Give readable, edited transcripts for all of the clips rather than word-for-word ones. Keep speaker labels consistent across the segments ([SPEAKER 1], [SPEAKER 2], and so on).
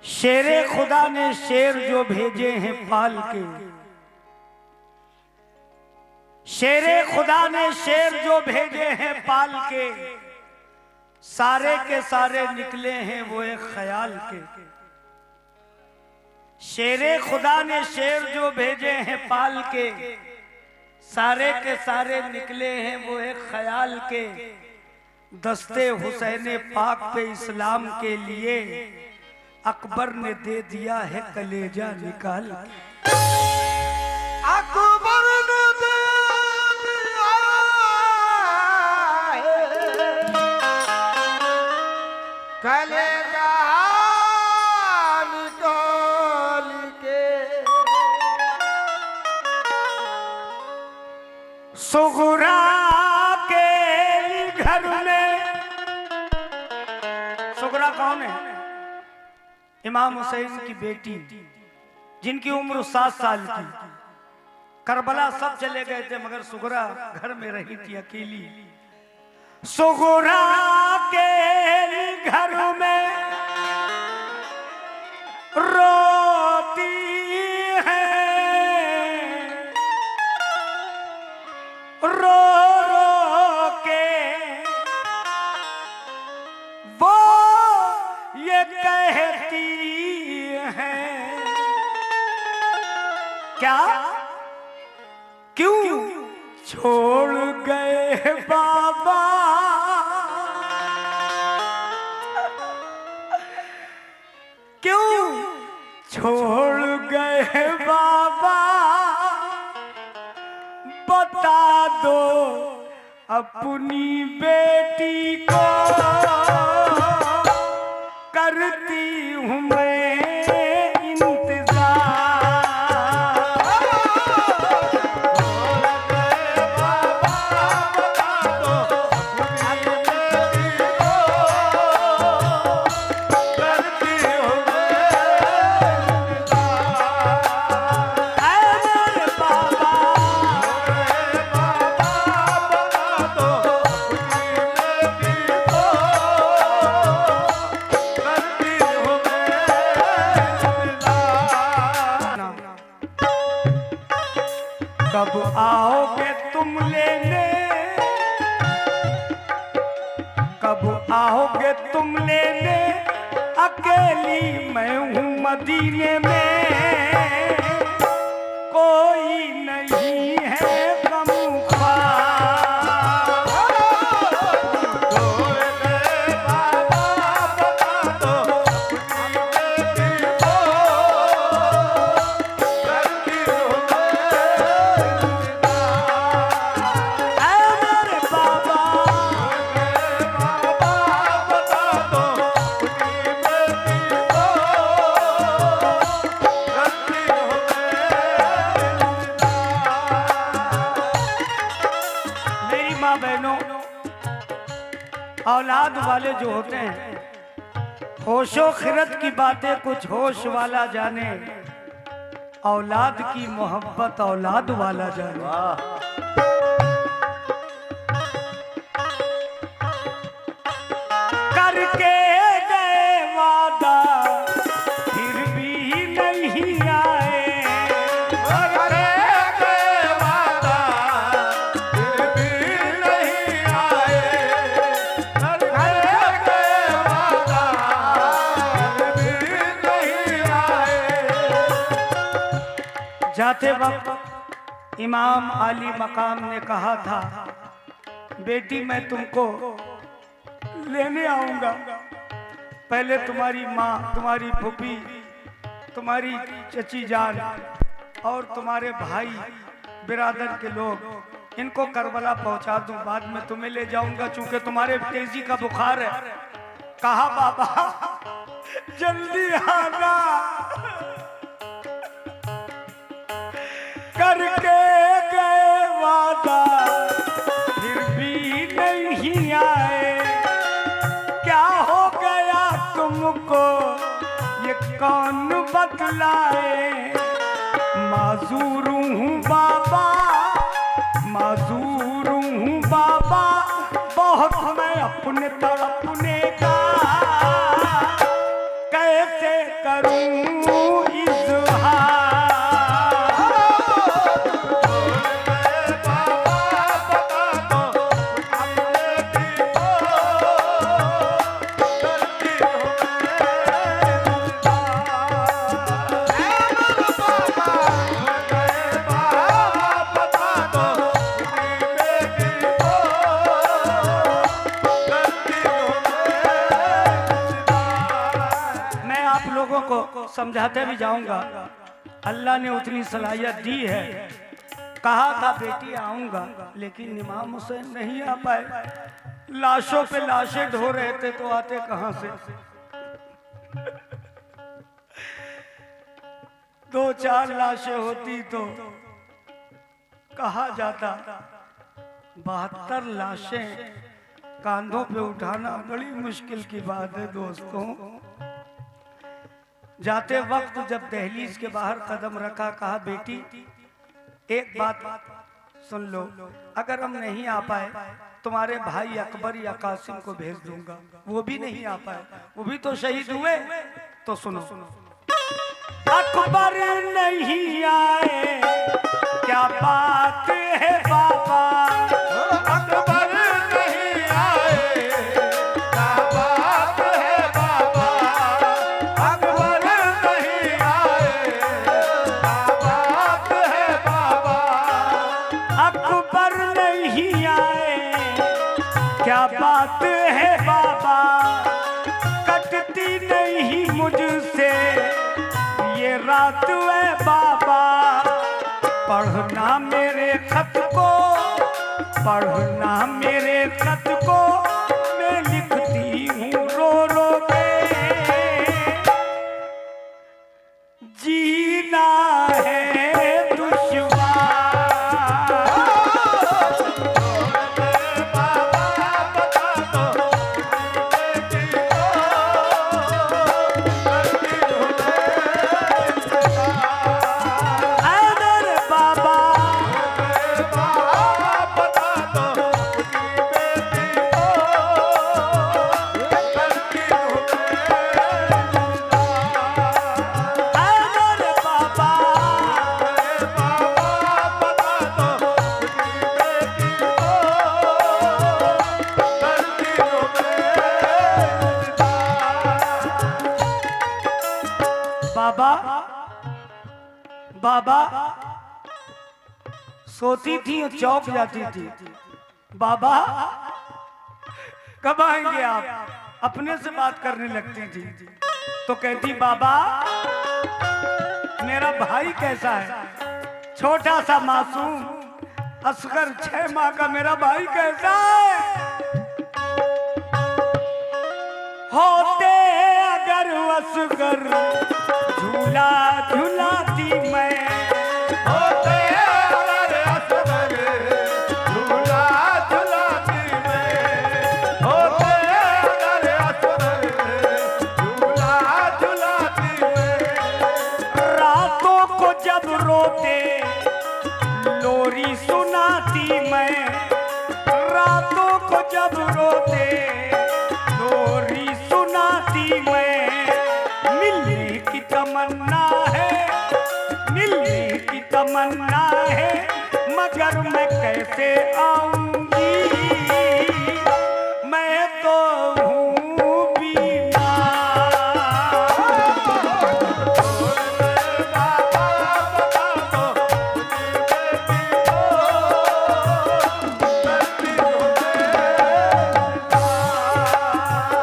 [SPEAKER 1] शेरे खुदा ने शेर जो भेजे हैं पाल के, शेरे खुदा ने शेर जो भेजे हैं पाल के, सारे के सारे निकले हैं वो एक ख्याल के। शेरे खुदा ने शेर जो भेजे हैं पाल के, सारे के सारे निकले हैं वो एक ख्याल के। दस्ते हुसैन पाक पे इस्लाम के लिए अकबर ने दे दिया है कलेजा निकाल के।
[SPEAKER 2] अकबर ने दे दिया है कलेजा निकाल के।
[SPEAKER 1] सुगरा के घर में, सुगरा कौन है? इमाम हुसैन की बेटी, जिनकी उम्र 7 साल की। करबला सब चले गए थे मगर सुगरा घर में रही थी अकेली। सुगरा के घर में रोती है, रो रो के वो ये कहती है, क्या क्यों छोड़ गए बाबा, क्यों छोड़ गए बाबा, बता दो अपनी बेटी को, करती हूँ मैं कब आओगे तुम लेने, कब आओगे तुम लेने, अकेली मैं हूँ मदीने में, कोई नहीं है औलाद वाले जो होते हैं, होशो खिरत की बातें कुछ होश वाला जाने, औलाद की मोहब्बत औलाद वाला जाने। करके गए वादा फिर भी नहीं आए, जाते वक्त इमाम आली मकाम ने कहा था, बेटी मैं तुमको लेने आऊंगा, पहले तुम्हारी माँ, तुम्हारी फूफी, तुम्हारी चची जान और तुम्हारे भाई बिरादर के लोग, इनको करबला पहुंचा दूं, बाद में तुम्हें ले जाऊंगा चूंकि तुम्हारे तेजी का बुखार है। कहा बाबा जल्दी आना, करके गए वादा फिर भी नहीं आए, क्या हो गया तुमको ये कौन बतलाए, माजूर हूँ बाबा, माजूर हूँ बाबा, बहुत मैं अपने तड़पने का कैसे कर को समझाते भी जाऊंगा। अल्लाह ने उतनी सलाहियत दी है। कहा था बेटी आऊंगा, लेकिन इमाम हुसैन नहीं आ पाए। लाशों पे लाशें ढो रहे थे तो आते कहां से। 2-4 लाशें होती तो कहा जाता। 72 लाशें कांधों पे उठाना बड़ी मुश्किल की बात है दोस्तों। जाते वक्त जब दहलीज के बाहर कदम रखा, कहा बेटी एक बात सुन लो, अगर हम नहीं आ पाए तुम्हारे भाई अकबर या कासिम को भेज दूंगा। वो भी नहीं आ पाए, वो भी तो शहीद हुए। तो सुनो, अकबर नहीं आए क्या बात है बाबा,
[SPEAKER 2] अकबर नहीं आए क्या बात है बाबा, अकबर नहीं आए क्या बात है बाबा,
[SPEAKER 1] अकबर नहीं आए क्या बात है बाबा, कटती नहीं मुझसे ये रात है बाबा। पढ़ना मेरे खत को, पढ़ना मेरे खत को, मैं लिखती हूँ रो रो के। जीना है दुश्वार, बाबा सोती थी और चौंक जाती थी। बाबा कब आएंगे आप, अपने से बात करने लगती थी। तो कहती बाबा मेरा भाई कैसा है, छोटा सा मासूम असगर 6 माह का मेरा भाई कैसा है। होते अगर असगर झूला झूलाती मैं,
[SPEAKER 2] होते अगर असगर झूला झूलाती मैं, होते अगर असगर झूला झूलाती मैं,
[SPEAKER 1] रातों को जब रोते लोरी सुनाती मैं, रातों को जब रोते लोरी सुनाती मैं। मिलने की तमन्ना है, मिलने की तमन्ना है, मगर मैं कैसे आऊंगी, मैं तो हूँ बीमार।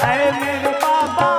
[SPEAKER 1] अरे मेरे बाबा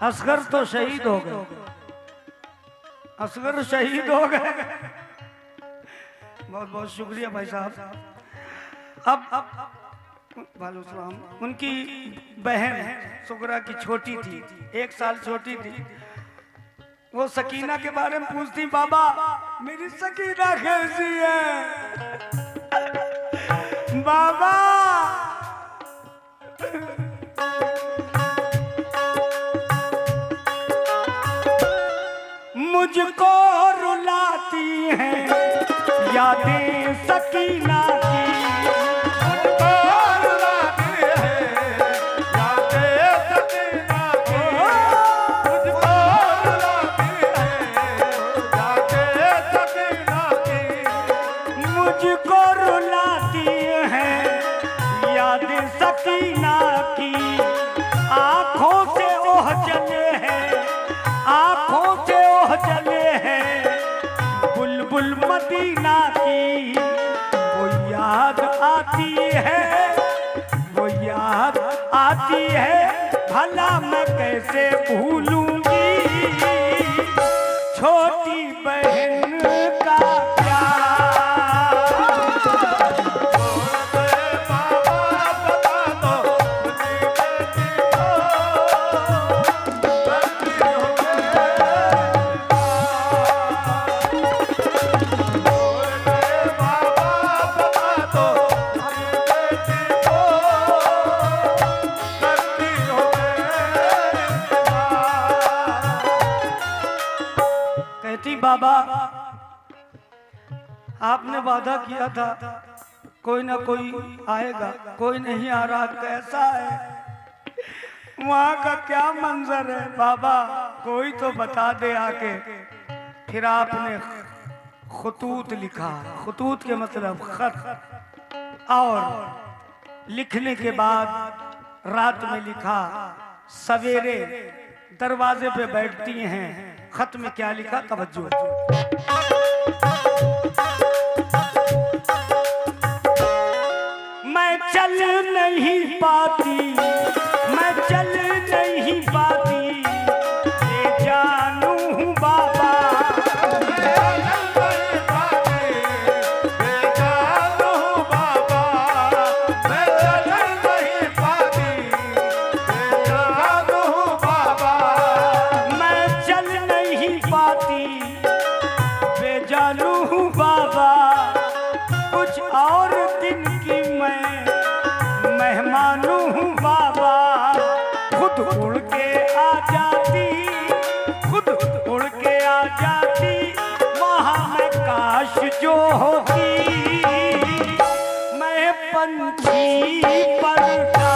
[SPEAKER 1] असगर तो शहीद हो गए, असगर शहीद हो गए। बहुत बहुत शुक्रिया भाई साहब। अब वालेकुम, उनकी बहन सुगरा की छोटी थी, 1 साल छोटी थी। वो सकीना के बारे में पूछती, बाबा मेरी सकीना कैसी है बाबा। मुझको रुलाती हैं यादें सकीना की,
[SPEAKER 2] मुझको
[SPEAKER 1] सकीना की आंखों से ओह जले हैं, आंखों से ओह जले हैं, बुलबुल मदीना की वो याद आती है, वो याद आती है, भला मैं कैसे भूलूंगी छोटी बहन का बाबा आपने वादा किया था कोई ना कोई आएगा, कोई नहीं आ रहा, कैसा है वहां का क्या मंजर है बाबा, कोई तो बता दे आके। फिर आपने खतूत लिखा, खतूत के मतलब खत, और लिखने के बाद रात में लिखा, सवेरे दरवाजे पे बैठती हैं, खत में क्या लिखा, तवज्जो। मैं चल नहीं पाती, मैं चल नहीं पाती, ये जानू हूँ बाबा, कुछ और दिन की मैं मेहमानू हूँ बाबा, खुद उड़ के आ जाती, खुद उड़ के आ जाती, वहाँ मैं काश जो होती, मैं पंछी पलटा।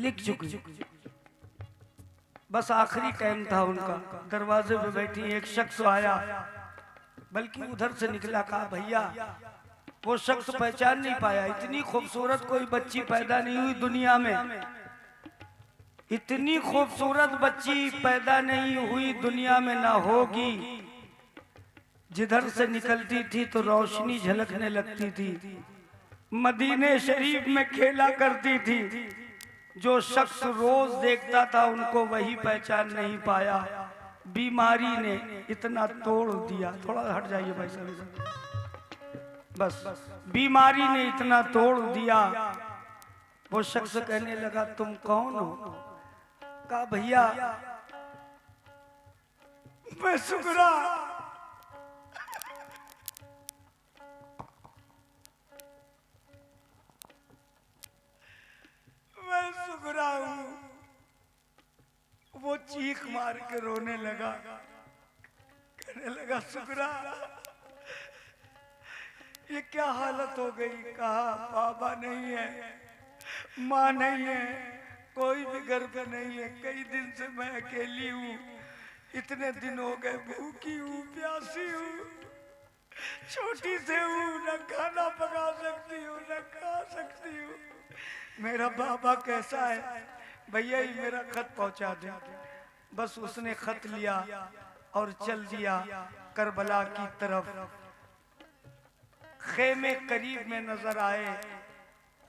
[SPEAKER 1] लिख चुकी, बस आखिरी टाइम था उनका, दरवाजे पे बैठी एक शख्स आया, बल्कि उधर से निकला, कहा भैया वो शख्स पहचान नहीं पाया। इतनी खूबसूरत कोई बच्ची पैदा नहीं हुई दुनिया में, इतनी खूबसूरत बच्ची पैदा नहीं हुई दुनिया में, ना होगी। जिधर से निकलती थी तो रोशनी झलकने लगती थी। मदीने शरीफ में खेला करती थी। जो शख्स रोज देखता था उनको वही पहचान नहीं पाया। बीमारी ने इतना तोड़ दिया। थोड़ा हट जाइए भाई साहब, बस। बीमारी ने इतना तोड़ दिया। वो शख्स कहने लगा तुम कौन हो? कहा भैया मैं सुगरा। मैं सुगरा हूं। वो चीख मार के रोने लगा, कहने लगा सुगरा ये क्या हालत हो गई? कहा बाबा नहीं है, माँ नहीं है, कोई भी घर पे नहीं है। कई दिन से मैं अकेली हूँ। इतने दिन हो गए भूखी हूँ, प्यासी हूँ, छोटी से हूँ, न खाना पका सकती हूँ न खा सकती हूँ। मेरा बाबा कैसा है? भैया ही मेरा खत पहुंचा दे। बस उसने खत लिया और चल दिया करबला की तरफ। खेमे करीब में नजर आए,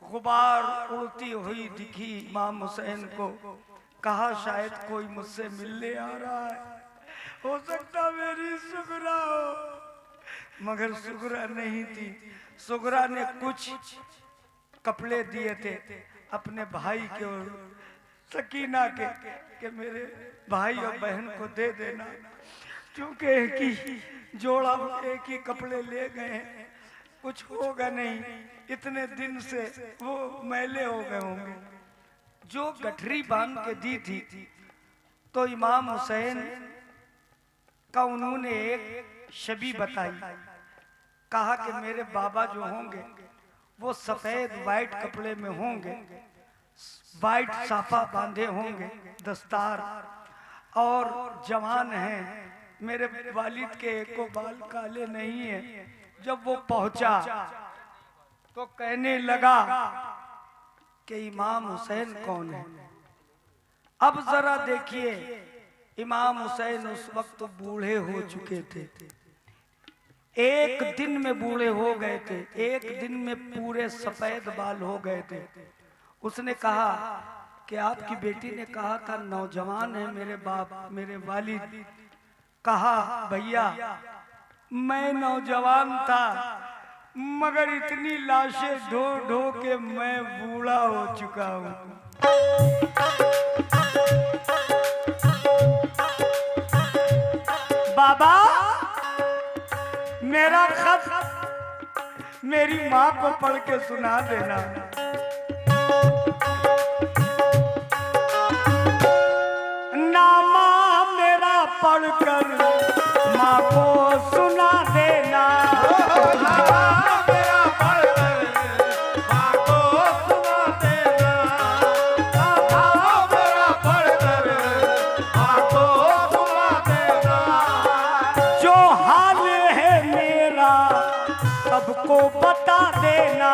[SPEAKER 1] गुबार उड़ती हुई दिखी इमाम हुसैन को। कहा शायद कोई मुझसे मिलने आ रहा है, हो सकता मेरी सुगरा हो। मगर सुगरा नहीं थी। सुगरा ने कुछ कपड़े दिए थे अपने भाई के और सकीना के, कि मेरे भाई और बहन को दे देना, क्योंकि एक ही जोड़ा, एक ही कपड़े ले गए हैं, कुछ होगा नहीं। इतने दिन से वो मैले हो गए होंगे। जो गठरी बांध के दी थी तो इमाम हुसैन का उन्होंने एक शबी बताई। कहा कि मेरे बाबा जो होंगे वो सफेद वाइट कपड़े में होंगे, वाइट साफा बांधे होंगे, दस्तार, और जवान हैं। मेरे वालिद के एको बाल काले नहीं है। जब वो पहुंचा तो कहने लगा कि इमाम हुसैन कौन है? अब जरा देखिए, इमाम हुसैन उस वक्त बूढ़े हो चुके थे। एक दिन में बूढ़े हो गए थे, एक दिन में पूरे सफेद बाल हो गए थे। उसने कहा कि आपकी बेटी ने कहा था नौजवान है मेरे बाप, मेरे वालिद। कहा भैया मैं नौजवान था, मगर इतनी लाशें ढो ढो के मैं बूढ़ा हो चुका हूँ। बाबा मेरा खत मेरी माँ को पढ़ के सुना देना। नामा मेरा पढ़कर माँ को सुना देना। सबको बता देना।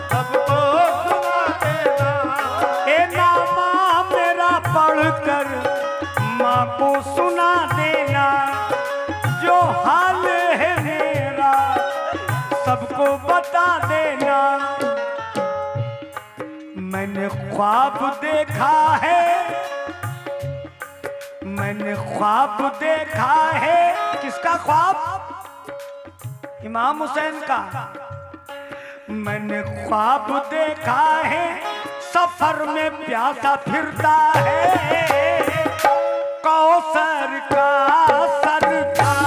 [SPEAKER 1] सबको सुना देना। ए नामा मेरा पढ़कर माँ को सुना देना। जो हाल है मेरा सबको बता देना। मैंने ख्वाब देखा है, मैंने ख्वाब देखा है। किसका ख्वाब? इमाम हुसैन का। मैंने ख्वाब देखा है, सफर में प्यासा फिरता है, कौसर का सरकार।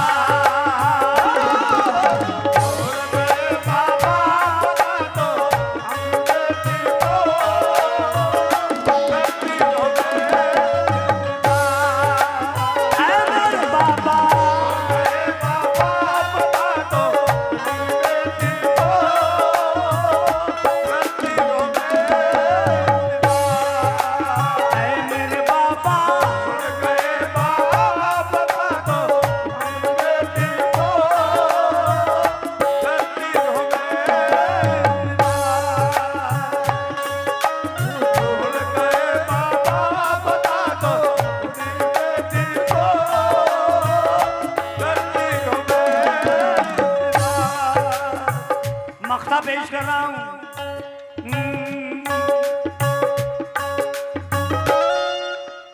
[SPEAKER 1] पेश कर रहा हूं।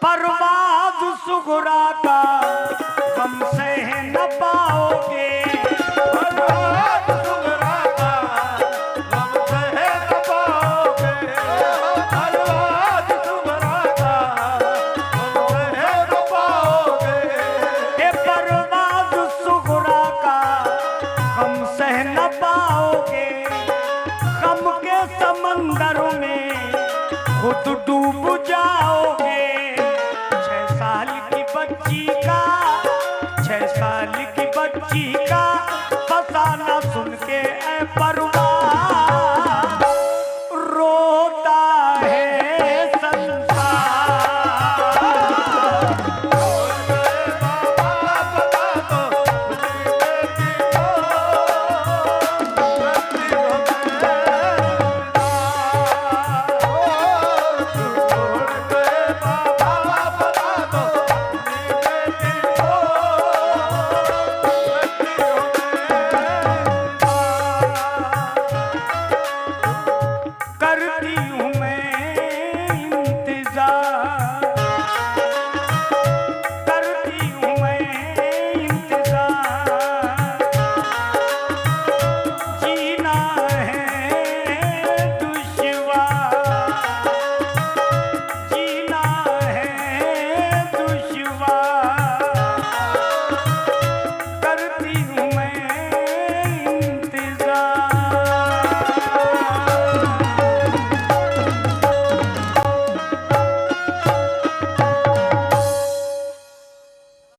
[SPEAKER 1] परवाज़ सुगरा का गम सह न पाओगे,
[SPEAKER 2] परवाज़ सुगरा का गम सह न पाओगे, परवाज़ सुगरा का गम सह न पाओगे।
[SPEAKER 1] ए परवाज़ सुगरा का गम सह न पाओगे, गम के समंदर में खुद डूब जाओगे। 6 साल की बच्ची का